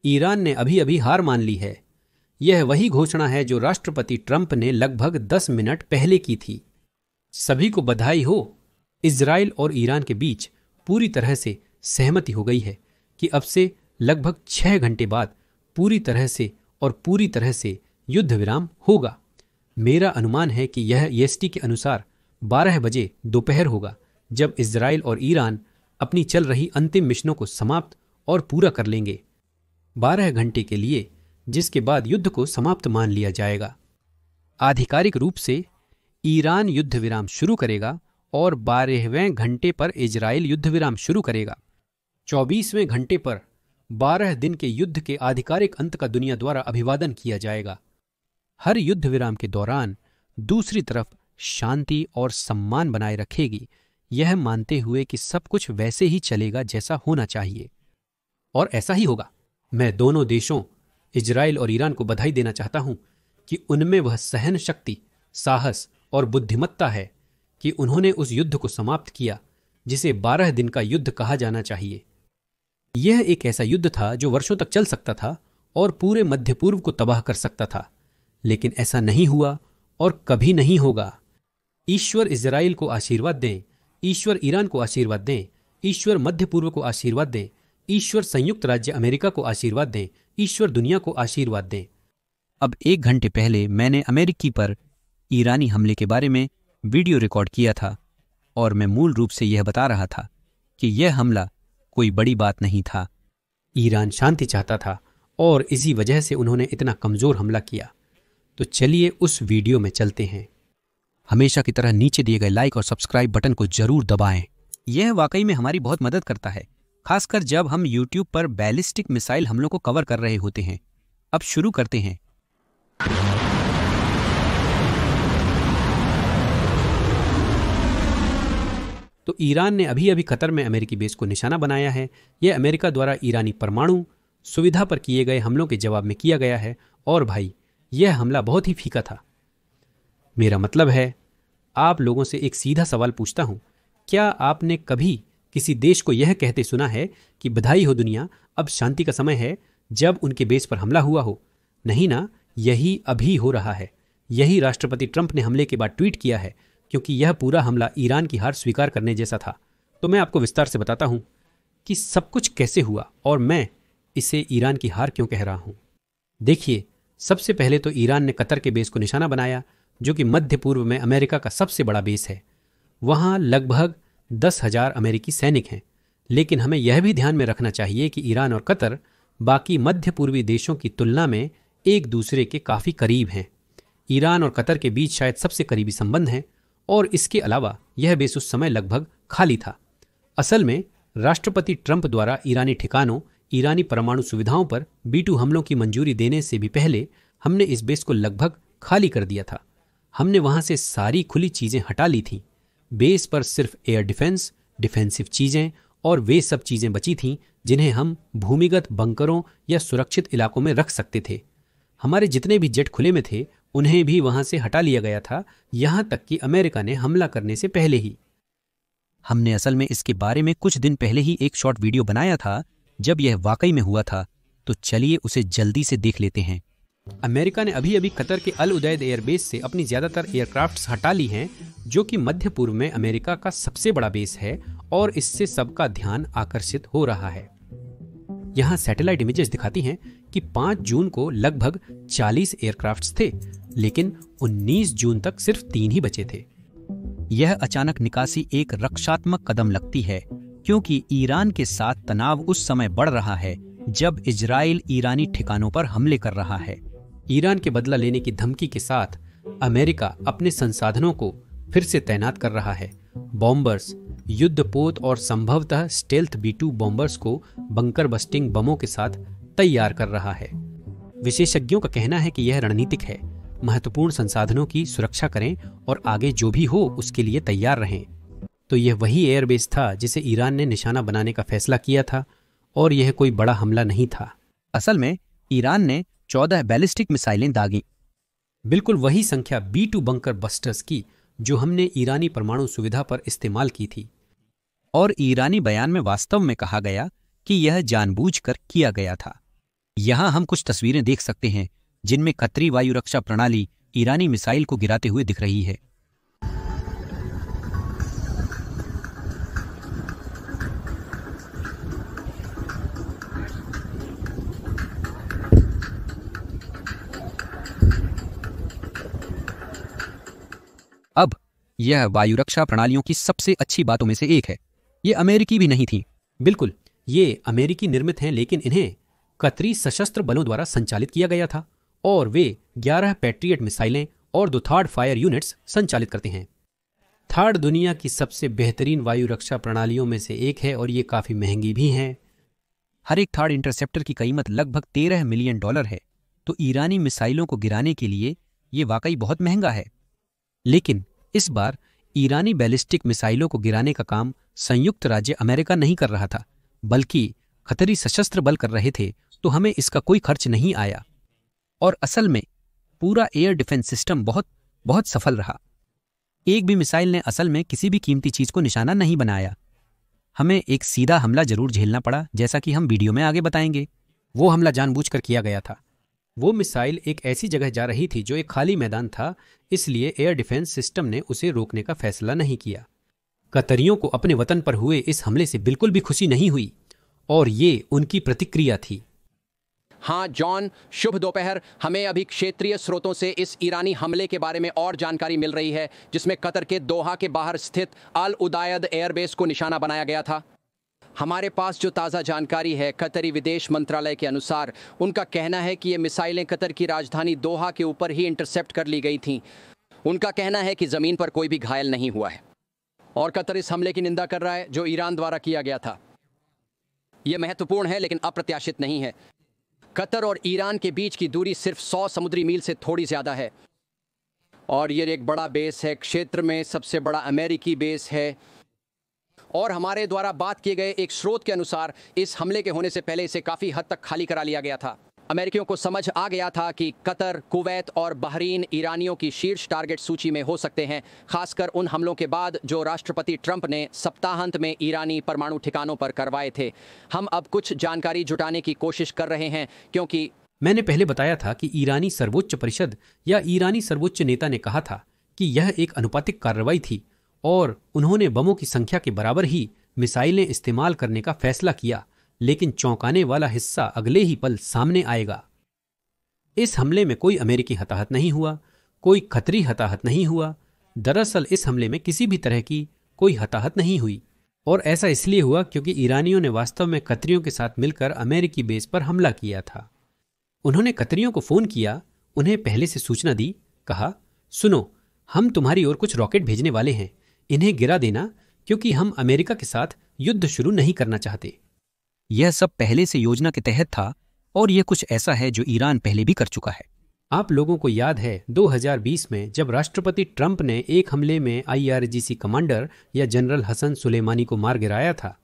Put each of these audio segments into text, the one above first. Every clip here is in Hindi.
ईरान ने अभी अभी हार मान ली है। यह वही घोषणा है जो राष्ट्रपति ट्रंप ने लगभग 10 मिनट पहले की थी। सभी को बधाई हो। इजराइल और ईरान के बीच पूरी तरह से सहमति हो गई है कि अब से लगभग 6 घंटे बाद पूरी तरह से युद्ध विराम होगा। मेरा अनुमान है कि यह ईएसटी के अनुसार 12 बजे दोपहर होगा, जब इजराइल और ईरान अपनी चल रही अंतिम मिशनों को समाप्त और पूरा कर लेंगे। 12 घंटे के लिए, जिसके बाद युद्ध को समाप्त मान लिया जाएगा। आधिकारिक रूप से ईरान युद्ध विराम शुरू करेगा और 12वें घंटे पर इजराइल युद्ध विराम शुरू करेगा। 24वें घंटे पर 12 दिन के युद्ध के आधिकारिक अंत का दुनिया द्वारा अभिवादन किया जाएगा। हर युद्ध विराम के दौरान दूसरी तरफ शांति और सम्मान बनाए रखेगी, यह मानते हुए कि सब कुछ वैसे ही चलेगा जैसा होना चाहिए, और ऐसा ही होगा। मैं दोनों देशों इजराइल और ईरान को बधाई देना चाहता हूं कि उनमें वह सहन शक्ति, साहस और बुद्धिमत्ता है कि उन्होंने उस युद्ध को समाप्त किया जिसे 12 दिन का युद्ध कहा जाना चाहिए। यह एक ऐसा युद्ध था जो वर्षों तक चल सकता था और पूरे मध्य पूर्व को तबाह कर सकता था, लेकिन ऐसा नहीं हुआ और कभी नहीं होगा। ईश्वर इजराइल को आशीर्वाद दें, ईश्वर ईरान को आशीर्वाद दें, ईश्वर मध्य पूर्व को आशीर्वाद दें, ईश्वर संयुक्त राज्य अमेरिका को आशीर्वाद दें, ईश्वर दुनिया को आशीर्वाद दें। अब 1 घंटे पहले मैंने अमेरिकी पर ईरानी हमले के बारे में वीडियो रिकॉर्ड किया था और मैं मूल रूप से यह बता रहा था कि यह हमला कोई बड़ी बात नहीं था। ईरान शांति चाहता था और इसी वजह से उन्होंने इतना कमजोर हमला किया। तो चलिए उस वीडियो में चलते हैं। हमेशा की तरह नीचे दिए गए लाइक और सब्सक्राइब बटन को जरूर दबाएं। यह वाकई में हमारी बहुत मदद करता है, खासकर जब हम YouTube पर बैलिस्टिक मिसाइल हमलों को कवर कर रहे होते हैं। अब शुरू करते हैं। तो ईरान ने अभी अभी कतर में अमेरिकी बेस को निशाना बनाया है। यह अमेरिका द्वारा ईरानी परमाणु सुविधा पर किए गए हमलों के जवाब में किया गया है। और भाई, यह हमला बहुत ही फीका था। मेरा मतलब है, आप लोगों से एक सीधा सवाल पूछता हूं, क्या आपने कभी किसी देश को यह कहते सुना है कि बधाई हो दुनिया, अब शांति का समय है, जब उनके बेस पर हमला हुआ हो? नहीं ना। यही अभी हो रहा है। यही राष्ट्रपति ट्रंप ने हमले के बाद ट्वीट किया है, क्योंकि यह पूरा हमला ईरान की हार स्वीकार करने जैसा था। तो मैं आपको विस्तार से बताता हूं कि सब कुछ कैसे हुआ और मैं इसे ईरान की हार क्यों कह रहा हूं। देखिए, सबसे पहले तो ईरान ने कतर के बेस को निशाना बनाया, जो कि मध्य पूर्व में अमेरिका का सबसे बड़ा बेस है। वहां लगभग 10,000 अमेरिकी सैनिक हैं। लेकिन हमें यह भी ध्यान में रखना चाहिए कि ईरान और कतर बाकी मध्य पूर्वी देशों की तुलना में एक दूसरे के काफी करीब हैं। ईरान और कतर के बीच शायद सबसे करीबी संबंध हैं, और इसके अलावा यह बेस उस समय लगभग खाली था। असल में राष्ट्रपति ट्रंप द्वारा ईरानी ठिकानों, ईरानी परमाणु सुविधाओं पर B-2 हमलों की मंजूरी देने से भी पहले हमने इस बेस को लगभग खाली कर दिया था। हमने वहां से सारी खुली चीजें हटा ली थीं। बेस पर सिर्फ एयर डिफेंस, डिफेंसिव चीजें और वे सब चीजें बची थीं जिन्हें हम भूमिगत बंकरों या सुरक्षित इलाकों में रख सकते थे। हमारे जितने भी जेट खुले में थे, उन्हें भी वहां से हटा लिया गया था, यहां तक कि अमेरिका ने हमला करने से पहले ही। हमने असल में इसके बारे में कुछ दिन पहले ही एक शॉर्ट वीडियो बनाया था, जब यह वाकई में हुआ था। तो चलिए उसे जल्दी से देख लेते हैं। अमेरिका ने अभी अभी कतर के अल उदैद एयरबेस से अपनी ज्यादातर एयरक्राफ्ट्स हटा ली हैं, जो कि मध्य पूर्व में अमेरिका का सबसे बड़ा बेस है, और इससे सबका ध्यान आकर्षित हो रहा है। यहाँ सैटेलाइट इमेजेस दिखाती हैं कि 5 जून को लगभग 40 एयरक्राफ्ट्स थे, लेकिन 19 जून तक सिर्फ 3 ही बचे थे। यह अचानक निकासी एक रक्षात्मक कदम लगती है, क्योंकि ईरान के साथ तनाव उस समय बढ़ रहा है जब इजराइल ईरानी ठिकानों पर हमले कर रहा है। ईरान के बदला लेने की धमकी के साथ अमेरिका अपने संसाधनों को फिर से तैनात कर रहा है। बॉम्बर्स, युद्धपोत और संभवतः स्टेल्थ B-2 बॉम्बर्स को बंकर बस्टिंग बमों के साथ तैयार कर रहा है। विशेषज्ञों का कहना है कि यह रणनीतिक है। महत्वपूर्ण संसाधनों की सुरक्षा करें और आगे जो भी हो उसके लिए तैयार रहें। तो यह वही एयरबेस था जिसे ईरान ने निशाना बनाने का फैसला किया था, और यह कोई बड़ा हमला नहीं था। असल में ईरान ने 14 बैलिस्टिक मिसाइलें दागी। बिल्कुल वही संख्या B-2 बंकर बस्टर्स की जो हमने ईरानी परमाणु सुविधा पर इस्तेमाल की थी। और ईरानी बयान में वास्तव में कहा गया कि यह जानबूझकर किया गया था। यहाँ हम कुछ तस्वीरें देख सकते हैं जिनमें कतरी वायु रक्षा प्रणाली ईरानी मिसाइल को गिराते हुए दिख रही है। अब यह वायु रक्षा प्रणालियों की सबसे अच्छी बातों में से एक है। ये अमेरिकी भी नहीं थी। बिल्कुल, ये अमेरिकी निर्मित हैं, लेकिन इन्हें कतरी सशस्त्र बलों द्वारा संचालित किया गया था और वे 11 पैट्रियट मिसाइलें और 2 थर्ड फायर यूनिट्स संचालित करते हैं। थर्ड दुनिया की सबसे बेहतरीन वायु रक्षा प्रणालियों में से एक है और ये काफी महंगी भी हैं। हर एक थर्ड इंटरसेप्टर की कीमत लगभग $13 मिलियन है, तो ईरानी मिसाइलों को गिराने के लिए ये वाकई बहुत महंगा है। लेकिन इस बार ईरानी बैलिस्टिक मिसाइलों को गिराने का काम संयुक्त राज्य अमेरिका नहीं कर रहा था, बल्कि कतरी सशस्त्र बल कर रहे थे, तो हमें इसका कोई खर्च नहीं आया। और असल में पूरा एयर डिफेंस सिस्टम बहुत बहुत सफल रहा। एक भी मिसाइल ने असल में किसी भी कीमती चीज को निशाना नहीं बनाया। हमें एक सीधा हमला जरूर झेलना पड़ा, जैसा कि हम वीडियो में आगे बताएंगे। वो हमला जानबूझकर किया गया था। वो मिसाइल एक ऐसी जगह जा रही थी जो एक खाली मैदान था, इसलिए एयर डिफेंस सिस्टम ने उसे रोकने का फैसला नहीं किया। कतरियों को अपने वतन पर हुए इस हमले से बिल्कुल भी खुशी नहीं हुई और ये उनकी प्रतिक्रिया थी। हाँ जॉन, शुभ दोपहर। हमें अभी क्षेत्रीय स्रोतों से इस ईरानी हमले के बारे में और जानकारी मिल रही है, जिसमें कतर के दोहा के बाहर स्थित अल उदायद एयरबेस को निशाना बनाया गया था। हमारे पास जो ताज़ा जानकारी है, कतरी विदेश मंत्रालय के अनुसार उनका कहना है कि ये मिसाइलें कतर की राजधानी दोहा के ऊपर ही इंटरसेप्ट कर ली गई थीं। उनका कहना है कि ज़मीन पर कोई भी घायल नहीं हुआ है और कतर इस हमले की निंदा कर रहा है जो ईरान द्वारा किया गया था। यह महत्वपूर्ण है लेकिन अप्रत्याशित नहीं है। कतर और ईरान के बीच की दूरी सिर्फ 100 समुद्री मील से थोड़ी ज़्यादा है और ये एक बड़ा बेस है, क्षेत्र में सबसे बड़ा अमेरिकी बेस है। और हमारे द्वारा बात किए गए एक स्रोत के अनुसार इस हमले के होने से पहले इसे काफ़ी हद तक खाली करा लिया गया था। अमेरिकियों को समझ आ गया था कि कतर, कुवैत और बहरीन ईरानियों की शीर्ष टारगेट सूची में हो सकते हैं, खासकर उन हमलों के बाद जो राष्ट्रपति ट्रंप ने सप्ताहांत में ईरानी परमाणु ठिकानों पर करवाए थे। हम अब कुछ जानकारी जुटाने की कोशिश कर रहे हैं, क्योंकि मैंने पहले बताया था कि ईरानी सर्वोच्च परिषद या ईरानी सर्वोच्च नेता ने कहा था कि यह एक अनुपातिक कार्रवाई थी और उन्होंने बमों की संख्या के बराबर ही मिसाइलें इस्तेमाल करने का फैसला किया। लेकिन चौंकाने वाला हिस्सा अगले ही पल सामने आएगा। इस हमले में कोई अमेरिकी हताहत नहीं हुआ, कोई कतरी हताहत नहीं हुआ। दरअसल इस हमले में किसी भी तरह की कोई हताहत नहीं हुई और ऐसा इसलिए हुआ क्योंकि ईरानियों ने वास्तव में कतरियों के साथ मिलकर अमेरिकी बेस पर हमला किया था। उन्होंने कतरियों को फोन किया, उन्हें पहले से सूचना दी, कहा, सुनो, हम तुम्हारी ओर कुछ रॉकेट भेजने वाले हैं, इन्हें गिरा देना, क्योंकि हम अमेरिका के साथ युद्ध शुरू नहीं करना चाहते। यह सब पहले से योजना के तहत था और यह कुछ ऐसा है जो ईरान पहले भी कर चुका है। आप लोगों को याद है 2020 में जब राष्ट्रपति ट्रंप ने एक हमले में IRGC कमांडर या जनरल हसन सुलेमानी को मार गिराया था?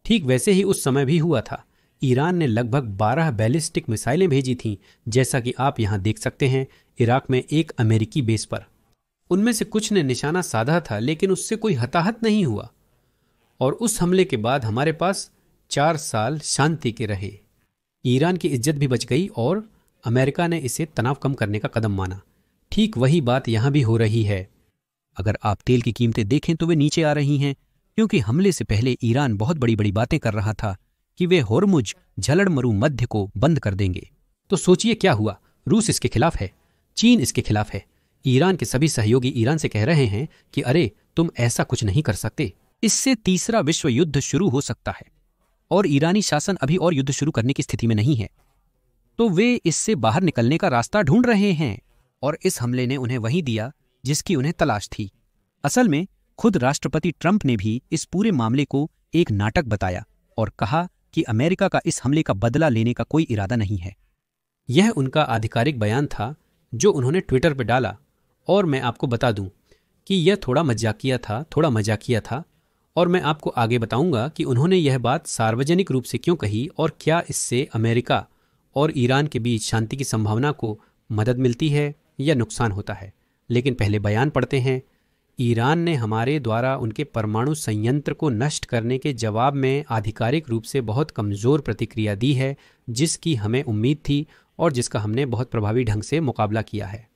ठीक वैसे ही उस समय भी हुआ था। ईरान ने लगभग 12 बैलिस्टिक मिसाइलें भेजी थीं, जैसा कि आप यहाँ देख सकते हैं, इराक में एक अमेरिकी बेस पर। उनमें से कुछ ने निशाना साधा था, लेकिन उससे कोई हताहत नहीं हुआ और उस हमले के बाद हमारे पास 4 साल शांति के रहे। ईरान की इज्जत भी बच गई और अमेरिका ने इसे तनाव कम करने का कदम माना। ठीक वही बात यहां भी हो रही है। अगर आप तेल की कीमतें देखें तो वे नीचे आ रही हैं, क्योंकि हमले से पहले ईरान बहुत बड़ी बड़ी बातें कर रहा था कि वे होर्मुज झलड़ मरु मध्य को बंद कर देंगे। तो सोचिए क्या हुआ। रूस इसके खिलाफ है, चीन इसके खिलाफ है। ईरान के सभी सहयोगी ईरान से कह रहे हैं कि अरे तुम ऐसा कुछ नहीं कर सकते। इससे तीसरा विश्व युद्ध शुरू हो सकता है और ईरानी शासन अभी और युद्ध शुरू करने की स्थिति में नहीं है, तो वे इससे बाहर निकलने का रास्ता ढूंढ रहे हैं और इस हमले ने उन्हें वही दिया जिसकी उन्हें तलाश थी। असल में खुद राष्ट्रपति ट्रंप ने भी इस पूरे मामले को एक नाटक बताया और कहा कि अमेरिका का इस हमले का बदला लेने का कोई इरादा नहीं है। यह उनका आधिकारिक बयान था जो उन्होंने ट्विटर पर डाला और मैं आपको बता दूं कि यह थोड़ा मजाकिया था और मैं आपको आगे बताऊंगा कि उन्होंने यह बात सार्वजनिक रूप से क्यों कही और क्या इससे अमेरिका और ईरान के बीच शांति की संभावना को मदद मिलती है या नुकसान होता है। लेकिन पहले बयान पढ़ते हैं। ईरान ने हमारे द्वारा उनके परमाणु संयंत्र को नष्ट करने के जवाब में आधिकारिक रूप से बहुत कमज़ोर प्रतिक्रिया दी है, जिसकी हमें उम्मीद थी और जिसका हमने बहुत प्रभावी ढंग से मुकाबला किया है।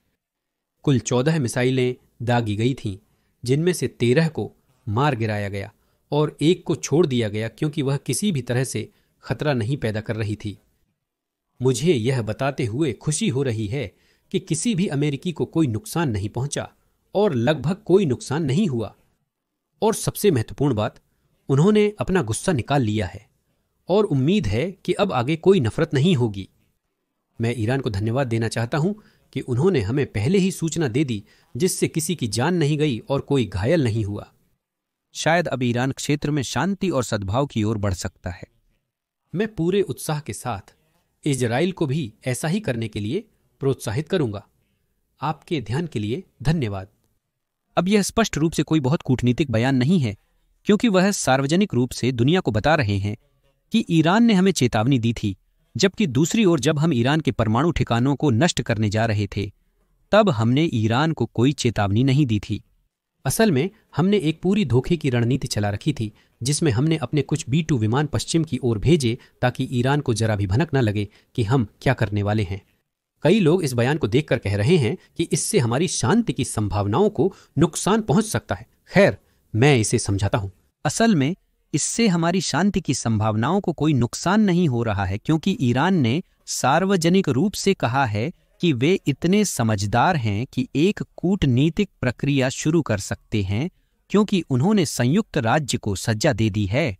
कुल 14 मिसाइलें दागी गई थीं, जिनमें से 13 को मार गिराया गया और एक को छोड़ दिया गया क्योंकि वह किसी भी तरह से खतरा नहीं पैदा कर रही थी। मुझे यह बताते हुए खुशी हो रही है कि किसी भी अमेरिकी को कोई नुकसान नहीं पहुंचा और लगभग कोई नुकसान नहीं हुआ। और सबसे महत्वपूर्ण बात, उन्होंने अपना गुस्सा निकाल लिया है और उम्मीद है कि अब आगे कोई नफरत नहीं होगी। मैं ईरान को धन्यवाद देना चाहता हूं कि उन्होंने हमें पहले ही सूचना दे दी, जिससे किसी की जान नहीं गई और कोई घायल नहीं हुआ। शायद अब ईरान क्षेत्र में शांति और सद्भाव की ओर बढ़ सकता है। मैं पूरे उत्साह के साथ इजराइल को भी ऐसा ही करने के लिए प्रोत्साहित करूंगा। आपके ध्यान के लिए धन्यवाद। अब यह स्पष्ट रूप से कोई बहुत कूटनीतिक बयान नहीं है, क्योंकि वह सार्वजनिक रूप से दुनिया को बता रहे हैं कि ईरान ने हमें चेतावनी दी थी, जबकि दूसरी ओर जब हम ईरान के परमाणु ठिकानों को नष्ट करने जा रहे थे, तब हमने ईरान को कोई चेतावनी नहीं दी थी। असल में हमने एक पूरी धोखे की रणनीति चला रखी थी, जिसमें हमने अपने कुछ B-2 विमान पश्चिम की ओर भेजे ताकि ईरान को जरा भी भनक न लगे कि हम क्या करने वाले हैं। कई लोग इस बयान को देखकर कह रहे हैं कि इससे हमारी शांति की संभावनाओं को नुकसान पहुंच सकता है। खैर, मैं इसे समझाता हूं। असल में इससे हमारी शांति की संभावनाओं को कोई नुकसान नहीं हो रहा है, क्योंकि ईरान ने सार्वजनिक रूप से कहा है कि वे इतने समझदार हैं कि एक कूटनीतिक प्रक्रिया शुरू कर सकते हैं, क्योंकि उन्होंने संयुक्त राज्य को सजा दे दी है।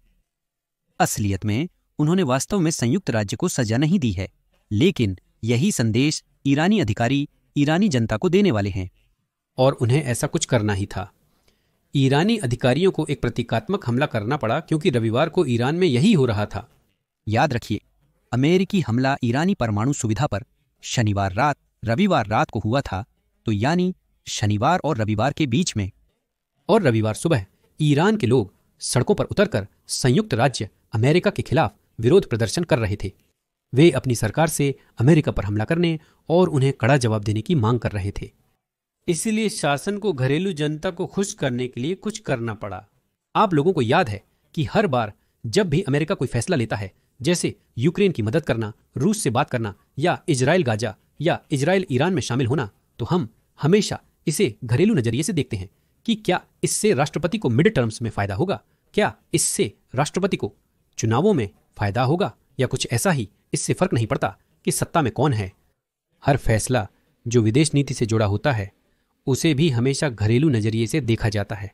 असलियत में उन्होंने वास्तव में संयुक्त राज्य को सजा नहीं दी है, लेकिन यही संदेश ईरानी अधिकारी ईरानी जनता को देने वाले हैं। और उन्हें ऐसा कुछ करना ही था। ईरानी अधिकारियों को एक प्रतीकात्मक हमला करना पड़ा, क्योंकि रविवार को ईरान में यही हो रहा था। याद रखिए, अमेरिकी हमला ईरानी परमाणु सुविधा पर शनिवार रात रविवार रात को हुआ था, तो यानी शनिवार और रविवार के बीच में। और रविवार सुबह ईरान के लोग सड़कों पर उतरकर संयुक्त राज्य अमेरिका के खिलाफ विरोध प्रदर्शन कर रहे थे। वे अपनी सरकार से अमेरिका पर हमला करने और उन्हें कड़ा जवाब देने की मांग कर रहे थे। इसलिए शासन को घरेलू जनता को खुश करने के लिए कुछ करना पड़ा। आप लोगों को याद है कि हर बार जब भी अमेरिका कोई फैसला लेता है, जैसे यूक्रेन की मदद करना, रूस से बात करना, या इजराइल गाजा या इजराइल ईरान में शामिल होना, तो हम हमेशा इसे घरेलू नजरिए से देखते हैं कि क्या इससे राष्ट्रपति को मिड टर्म्स में फायदा होगा, क्या इससे राष्ट्रपति को चुनावों में फायदा होगा, या कुछ ऐसा ही। इससे फर्क नहीं पड़ता कि सत्ता में कौन है। हर फैसला जो विदेश नीति से जुड़ा होता है, उसे भी हमेशा घरेलू नजरिए से देखा जाता है।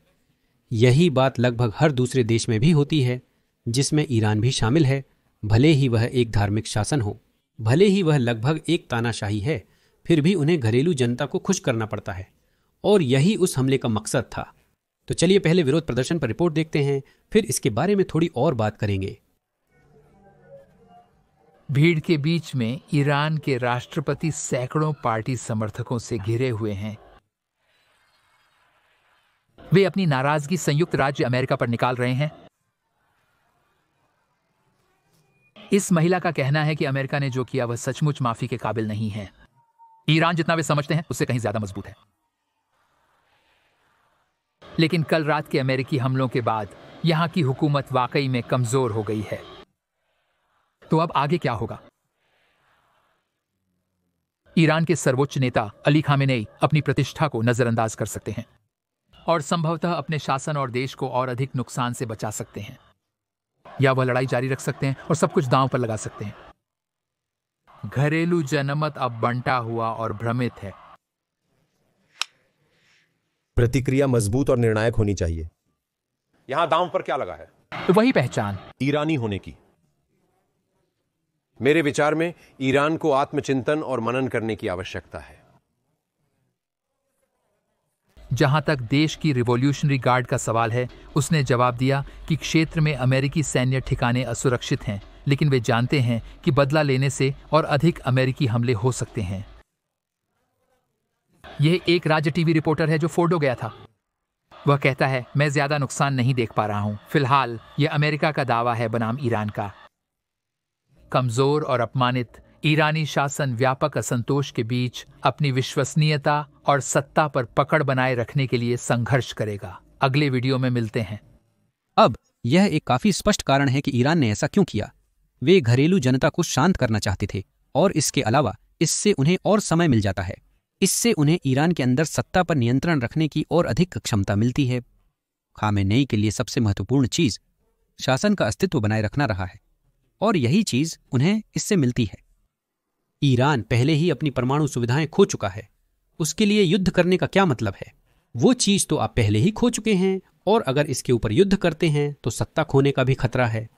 यही बात लगभग हर दूसरे देश में भी होती है, जिसमें ईरान भी शामिल है। भले ही वह एक धार्मिक शासन हो, भले ही वह लगभग एक तानाशाही है, फिर भी उन्हें घरेलू जनता को खुश करना पड़ता है, और यही उस हमले का मकसद था। तो चलिए पहले विरोध प्रदर्शन पर रिपोर्ट देखते हैं, फिर इसके बारे में थोड़ी और बात करेंगे। भीड़ के बीच में ईरान के राष्ट्रपति सैकड़ों पार्टी समर्थकों से घिरे हुए हैं। वे अपनी नाराजगी संयुक्त राज्य अमेरिका पर निकाल रहे हैं। इस महिला का कहना है कि अमेरिका ने जो किया वह सचमुच माफी के काबिल नहीं है। ईरान जितना वे समझते हैं उससे कहीं ज्यादा मजबूत है। लेकिन कल रात के अमेरिकी हमलों के बाद यहां की हुकूमत वाकई में कमजोर हो गई है। तो अब आगे क्या होगा? ईरान के सर्वोच्च नेता अली खामेनेई अपनी प्रतिष्ठा को नजरअंदाज कर सकते हैं और संभवतः अपने शासन और देश को और अधिक नुकसान से बचा सकते हैं, या वह लड़ाई जारी रख सकते हैं और सब कुछ दांव पर लगा सकते हैं। घरेलू जनमत अब बंटा हुआ और भ्रमित है। प्रतिक्रिया मजबूत और निर्णायक होनी चाहिए। यहां दांव पर क्या लगा है? वही पहचान, ईरानी होने की। मेरे विचार में ईरान को आत्मचिंतन और मनन करने की आवश्यकता है। जहां तक देश की रिवॉल्यूशनरी गार्ड का सवाल है, उसने जवाब दिया कि क्षेत्र में अमेरिकी सैन्य ठिकाने असुरक्षित हैं, लेकिन वे जानते हैं कि बदला लेने से और अधिक अमेरिकी हमले हो सकते हैं। यह एक राज्य टीवी रिपोर्टर है जो फोर्डो गया था। वह कहता है, मैं ज्यादा नुकसान नहीं देख पा रहा हूं। फिलहाल यह अमेरिका का दावा है बनाम ईरान का। कमजोर और अपमानित ईरानी शासन व्यापक असंतोष के बीच अपनी विश्वसनीयता और सत्ता पर पकड़ बनाए रखने के लिए संघर्ष करेगा। अगले वीडियो में मिलते हैं। अब यह एक काफी स्पष्ट कारण है कि ईरान ने ऐसा क्यों किया। वे घरेलू जनता को शांत करना चाहते थे और इसके अलावा इससे उन्हें और समय मिल जाता है। इससे उन्हें ईरान के अंदर सत्ता पर नियंत्रण रखने की और अधिक क्षमता मिलती है। खामेनेई के लिए सबसे महत्वपूर्ण चीज शासन का अस्तित्व बनाए रखना रहा है और यही चीज उन्हें इससे मिलती है। ईरान पहले ही अपनी परमाणु सुविधाएं खो चुका है। उसके लिए युद्ध करने का क्या मतलब है? वो चीज तो आप पहले ही खो चुके हैं और अगर इसके ऊपर युद्ध करते हैं तो सत्ता खोने का भी खतरा है।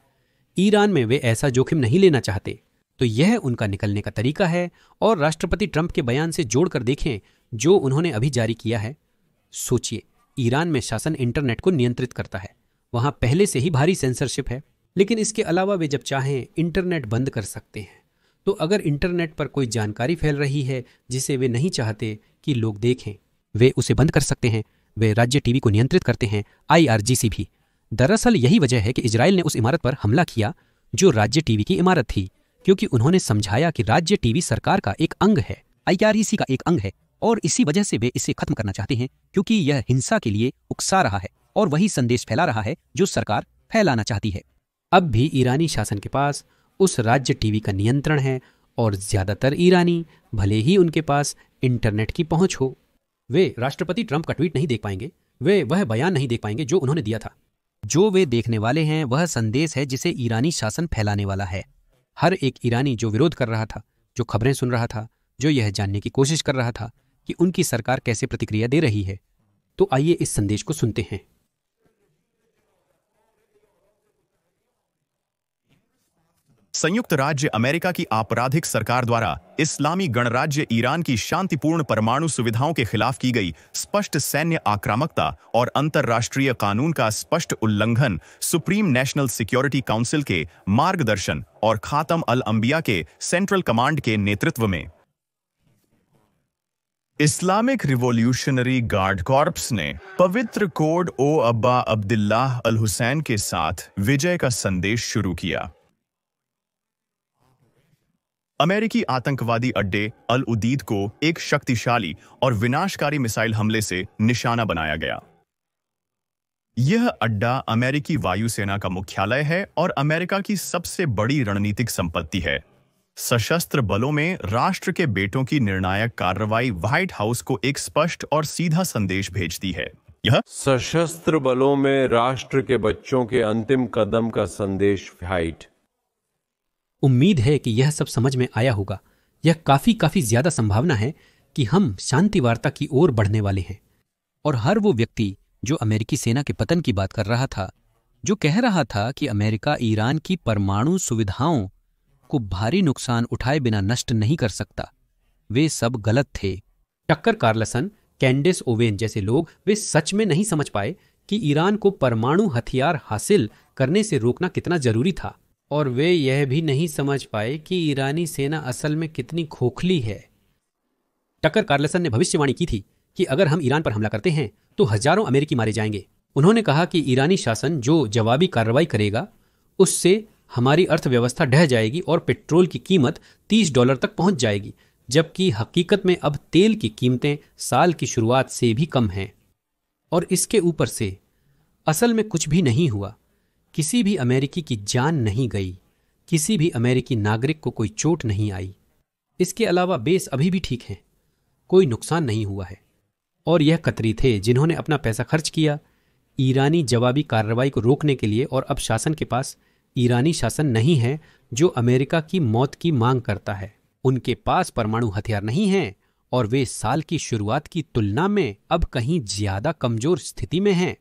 ईरान में वे ऐसा जोखिम नहीं लेना चाहते, तो यह उनका निकलने का तरीका है। और राष्ट्रपति ट्रंप के बयान से जोड़कर देखें जो उन्होंने अभी जारी किया है। सोचिए, ईरान में शासन इंटरनेट को नियंत्रित करता है। वहां पहले से ही भारी सेंसरशिप है, लेकिन इसके अलावा वे जब चाहें इंटरनेट बंद कर सकते हैं। तो अगर इंटरनेट पर कोई जानकारी फैल रही है जिसे वे नहीं चाहते कि लोग देखें, वे उसे बंद कर सकते हैं। वे राज्य टीवी को नियंत्रित करते हैं, IRGC भी। दरअसल यही वजह है कि इजराइल ने उस इमारत पर हमला किया जो राज्य टीवी की इमारत थी, क्योंकि उन्होंने समझाया कि राज्य टीवी सरकार का एक अंग है, IRGC का एक अंग है, और इसी वजह से वे इसे खत्म करना चाहते हैं, क्योंकि यह हिंसा के लिए उकसा रहा है और वही संदेश फैला रहा है जो सरकार फैलाना चाहती है। अब भी ईरानी शासन के पास उस राज्य टीवी का नियंत्रण है और ज्यादातर ईरानी, भले ही उनके पास इंटरनेट की पहुंच हो, वे राष्ट्रपति ट्रंप का ट्वीट नहीं देख पाएंगे। वे वह बयान नहीं देख पाएंगे जो उन्होंने दिया था। जो वे देखने वाले हैं वह संदेश है जिसे ईरानी शासन फैलाने वाला है। हर एक ईरानी जो विरोध कर रहा था, जो खबरें सुन रहा था, जो यह जानने की कोशिश कर रहा था कि उनकी सरकार कैसे प्रतिक्रिया दे रही है। तो आइए इस संदेश को सुनते हैं। संयुक्त राज्य अमेरिका की आपराधिक सरकार द्वारा इस्लामी गणराज्य ईरान की शांतिपूर्ण परमाणु सुविधाओं के खिलाफ की गई स्पष्ट सैन्य आक्रामकता और अंतर्राष्ट्रीय कानून का स्पष्ट उल्लंघन सुप्रीम नेशनल सिक्योरिटी काउंसिल के मार्गदर्शन और खातम अल अंबिया के सेंट्रल कमांड के नेतृत्व में इस्लामिक रिवॉल्यूशनरी गार्ड कॉर्प्स ने पवित्र कोड ओ अब्बा अब्दुल्लाह अल हुसैन के साथ विजय का संदेश शुरू किया। अमेरिकी आतंकवादी अड्डे अल उदीद को एक शक्तिशाली और विनाशकारी मिसाइल हमले से निशाना बनाया गया। यह अड्डा अमेरिकी वायुसेना का मुख्यालय है और अमेरिका की सबसे बड़ी रणनीतिक संपत्ति है। सशस्त्र बलों में राष्ट्र के बेटों की निर्णायक कार्रवाई व्हाइट हाउस को एक स्पष्ट और सीधा संदेश भेजती है। यह सशस्त्र बलों में राष्ट्र के बच्चों के अंतिम कदम का संदेश व्हाइट। उम्मीद है कि यह सब समझ में आया होगा। यह काफी ज्यादा संभावना है कि हम शांति वार्ता की ओर बढ़ने वाले हैं। और हर वो व्यक्ति जो अमेरिकी सेना के पतन की बात कर रहा था, जो कह रहा था कि अमेरिका ईरान की परमाणु सुविधाओं को भारी नुकसान उठाए बिना नष्ट नहीं कर सकता, वे सब गलत थे। टक्कर कार्लसन, कैंडिस ओवेन जैसे लोग वे सच में नहीं समझ पाए कि ईरान को परमाणु हथियार हासिल करने से रोकना कितना जरूरी था, और वे यह भी नहीं समझ पाए कि ईरानी सेना असल में कितनी खोखली है। टक्कर कार्लसन ने भविष्यवाणी की थी कि अगर हम ईरान पर हमला करते हैं तो हजारों अमेरिकी मारे जाएंगे। उन्होंने कहा कि ईरानी शासन जो जवाबी कार्रवाई करेगा उससे हमारी अर्थव्यवस्था ढह जाएगी और पेट्रोल की कीमत $30 तक पहुंच जाएगी, जबकि हकीकत में अब तेल की कीमतें साल की शुरुआत से भी कम हैं। और इसके ऊपर से असल में कुछ भी नहीं हुआ। किसी भी अमेरिकी की जान नहीं गई, किसी भी अमेरिकी नागरिक को कोई चोट नहीं आई। इसके अलावा बेस अभी भी ठीक है, कोई नुकसान नहीं हुआ है। और यह कतरी थे जिन्होंने अपना पैसा खर्च किया ईरानी जवाबी कार्रवाई को रोकने के लिए, और अब शासन के पास ईरानी शासन नहीं है जो अमेरिका की मौत की मांग करता है। उनके पास परमाणु हथियार नहीं हैं और वे साल की शुरुआत की तुलना में अब कहीं ज्यादा कमजोर स्थिति में हैं।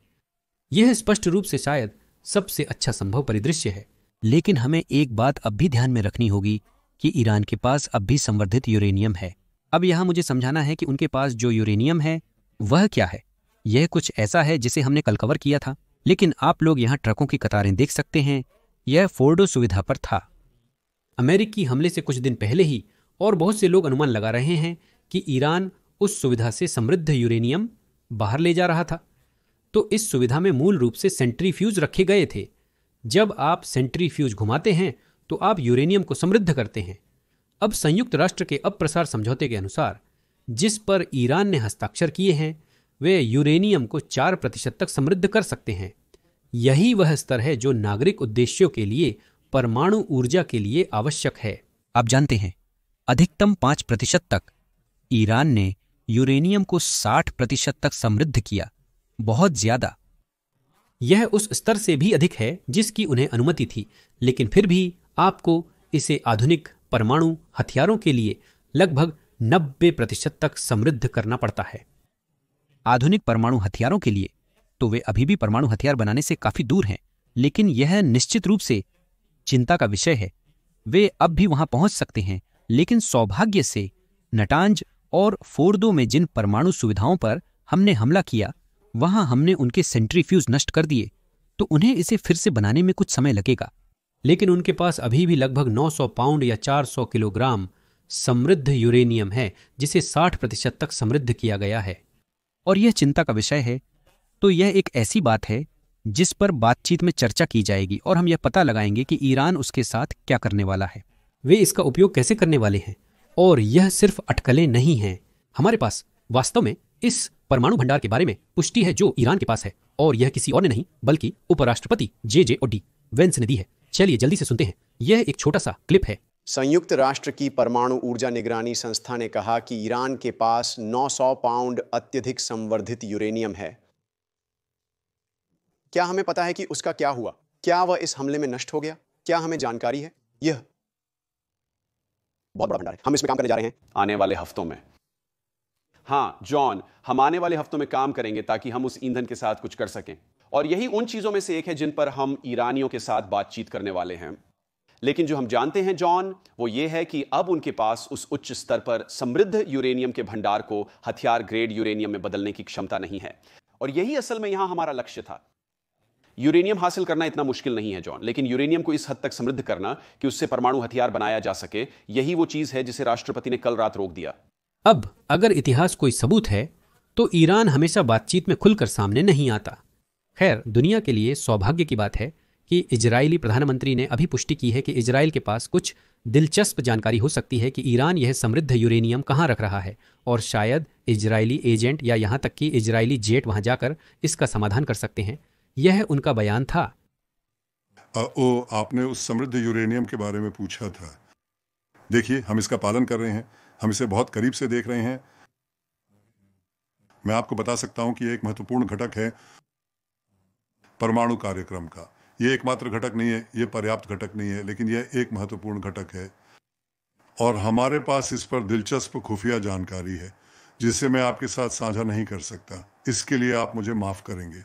यह स्पष्ट रूप से शायद सबसे अच्छा संभव परिदृश्य है। लेकिन हमें एक बात अब भी ध्यान में रखनी होगी कि ईरान के पास अब भी संवर्धित यूरेनियम है। अब यहां मुझे समझाना है कि उनके पास जो यूरेनियम है वह क्या है। यह कुछ ऐसा है जिसे हमने कल कवर किया था, लेकिन आप लोग यहां ट्रकों की कतारें देख सकते हैं। यह फोर्डो सुविधा पर था। अमेरिकी हमले से कुछ दिन पहले ही और बहुत से लोग अनुमान लगा रहे हैं कि ईरान उस सुविधा से समृद्ध यूरेनियम बाहर ले जा रहा था। तो इस सुविधा में मूल रूप से सेंट्रीफ्यूज रखे गए थे। जब आप सेंट्रीफ्यूज घुमाते हैं तो आप यूरेनियम को समृद्ध करते हैं। अब संयुक्त राष्ट्र के अप्रसार समझौते के अनुसार जिस पर ईरान ने हस्ताक्षर किए हैं वे यूरेनियम को 4% तक समृद्ध कर सकते हैं। यही वह स्तर है जो नागरिक उद्देश्यों के लिए परमाणु ऊर्जा के लिए आवश्यक है। आप जानते हैं, अधिकतम 5% तक ईरान ने यूरेनियम को 60% तक समृद्ध किया। बहुत ज्यादा। यह उस स्तर से भी अधिक है जिसकी उन्हें अनुमति थी, लेकिन फिर भी आपको इसे आधुनिक परमाणु हथियारों के लिए लगभग 90% तक समृद्ध करना पड़ता है। आधुनिक परमाणु हथियारों के लिए तो वे अभी भी परमाणु हथियार बनाने से काफी दूर हैं, लेकिन यह निश्चित रूप से चिंता का विषय है। वे अब भी वहां पहुंच सकते हैं, लेकिन सौभाग्य से नटांज और फोर्दो में जिन परमाणु सुविधाओं पर हमने हमला किया वहां हमने उनके सेंट्रीफ्यूज नष्ट कर दिए, तो उन्हें इसे फिर से बनाने में कुछ समय लगेगा। लेकिन उनके पास अभी भी लगभग 900 पाउंड या 400 किलोग्राम समृद्ध यूरेनियम है जिसे 60% तक समृद्ध किया गया है। और यह चिंता का विषय है, तो यह एक ऐसी बात है जिस पर बातचीत में चर्चा की जाएगी और हम यह पता लगाएंगे कि ईरान उसके साथ क्या करने वाला है, वे इसका उपयोग कैसे करने वाले हैं। और यह सिर्फ अटकलें नहीं हैं, हमारे पास वास्तव में इस परमाणु भंडार के बारे में पुष्टि है जो ईरान के पास है, और यह किसी और ने नहीं बल्कि उपराष्ट्रपति जे ओडी वेंस ने दी है। चलिए जल्दी से सुनते हैं, यह एक छोटा सा क्लिप है। संयुक्त राष्ट्र की परमाणु ऊर्जा निगरानी संस्था ने कहा कि ईरान के पास 900 पाउंड अत्यधिक संवर्धित यूरेनियम है। क्या हमें पता है कि उसका क्या हुआ? क्या वह इस हमले में नष्ट हो गया? क्या हमें जानकारी है? यह बहुत बड़ा भंडार है, हम इसमें काम करने जा रहे हैं आने वाले हफ्तों में। हाँ जॉन, हम आने वाले हफ्तों में काम करेंगे ताकि हम उस ईंधन के साथ कुछ कर सकें, और यही उन चीजों में से एक है जिन पर हम ईरानियों के साथ बातचीत करने वाले हैं। लेकिन जो हम जानते हैं जॉन, वो ये है कि अब उनके पास उस उच्च स्तर पर समृद्ध यूरेनियम के भंडार को हथियार ग्रेड यूरेनियम में बदलने की क्षमता नहीं है, और यही असल में यहां हमारा लक्ष्य था। यूरेनियम हासिल करना इतना मुश्किल नहीं है जॉन, लेकिन यूरेनियम को इस हद तक समृद्ध करना कि उससे परमाणु हथियार बनाया जा सके, यही वो चीज है जिसे राष्ट्रपति ने कल रात रोक दिया। अब अगर इतिहास कोई सबूत है तो ईरान हमेशा बातचीत में खुलकर सामने नहीं आता। खैर, दुनिया के लिए सौभाग्य की बात है कि इजरायली प्रधानमंत्री ने अभी पुष्टि की है कि इजरायल के पास कुछ दिलचस्प जानकारी हो सकती है कि ईरान यह समृद्ध यूरेनियम कहाँ रख रहा है, और शायद इजरायली एजेंट या यहाँ तक कि इजरायली जेट वहां जाकर इसका समाधान कर सकते हैं। यह उनका बयान था। आपने उस समृद्ध यूरेनियम के बारे में पूछा था। देखिए, हम इसका पालन कर रहे हैं, हम इसे बहुत करीब से देख रहे हैं। मैं आपको बता सकता हूं कि यह एक महत्वपूर्ण घटक है परमाणु कार्यक्रम का। यह एकमात्र घटक नहीं है, यह पर्याप्त घटक नहीं है, लेकिन यह एक महत्वपूर्ण घटक है, और हमारे पास इस पर दिलचस्प खुफिया जानकारी है जिसे मैं आपके साथ साझा नहीं कर सकता। इसके लिए आप मुझे माफ करेंगे।